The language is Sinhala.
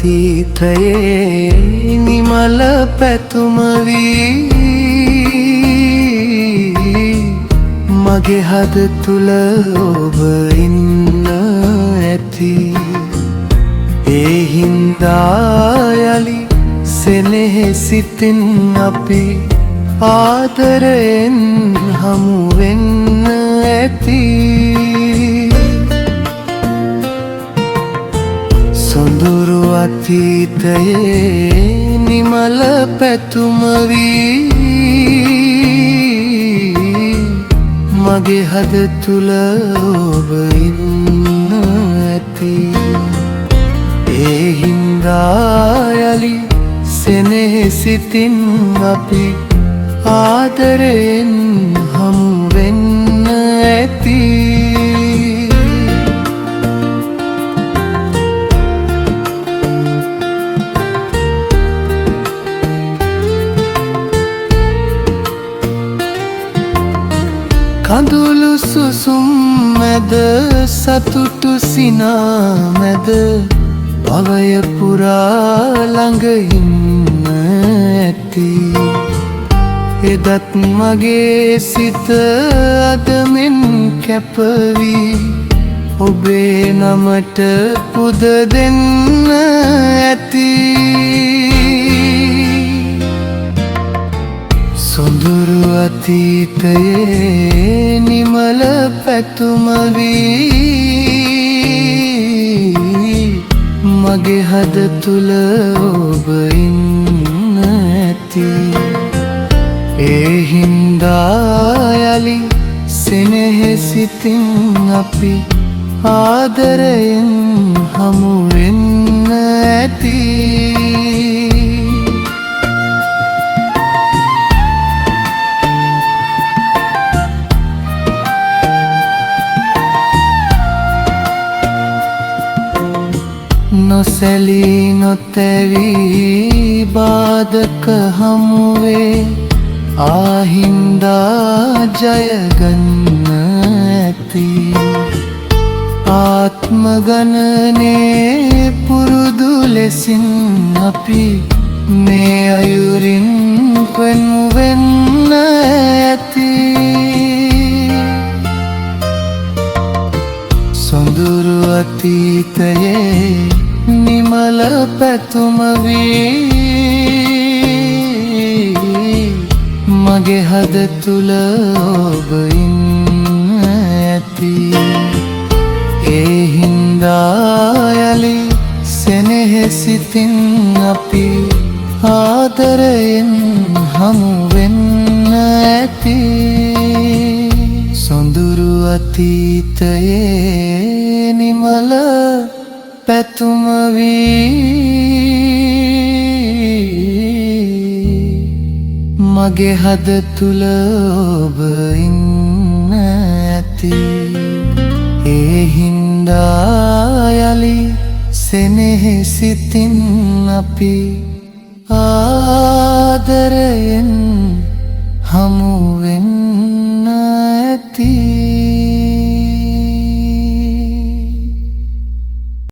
අතීතයේ නිමල පැතුම වී මගේ හද තුල ඔබ ඉන්න ඇති. ඒ හින්දා යලි සෙනෙහසිතින් අපි ආදරයෙන් හමු වෙන්න ඇති. සොඳුරු අතීතයේ නිමල පැතුම වී මගේ හද තුල ඔබ ඉන්න ඇති. ඒ හින්දා යලි සෙනෙහසිතින් අපි ආදරයෙන් හමු වෙන්න ඇති. කඳුළු සුසුම් මැද සතුටු සිනා මැද භවය පුරා ළඟ ඉන්න ඇති. එදත් මගේ සිත අද මෙන් කැපවී ඔබේ නමට පුද දෙන්න ඇති. සොඳුරු අතීතයේ නිමල පැතුම වී මගේ හද තුල ඔබ ඉන්න ඇති. ඒ හින්දා යලි සෙනෙහසිතින් අපි ආදරයෙන් හමු වෙන්න ඇති. නොසැලී නොතැවී බාධක හමුවේ ආහින්දා ජයගන්න ඇති. ආත්ම ගණනේ පුරුදු ලෙසින් අපි මේ අයුරින් පෙන්මු වෙන්න ඇති. සොඳුරු අතීතයේ නිමල පැතුම වී මගේ හද තුල ඔබ ඉන්න ඇති. ඒ හින්දා යලි සෙනෙහසිතින් අපි ආදරයෙන් හමු වෙන්න ඇති. සොඳුරු අතීතයේ නිමල පැතුම වී මගේ හද තුල ඔබ ඉන්න ඇති. ඒ හින්දා යලි සෙනෙහසිතින් අපි ආදරයෙන්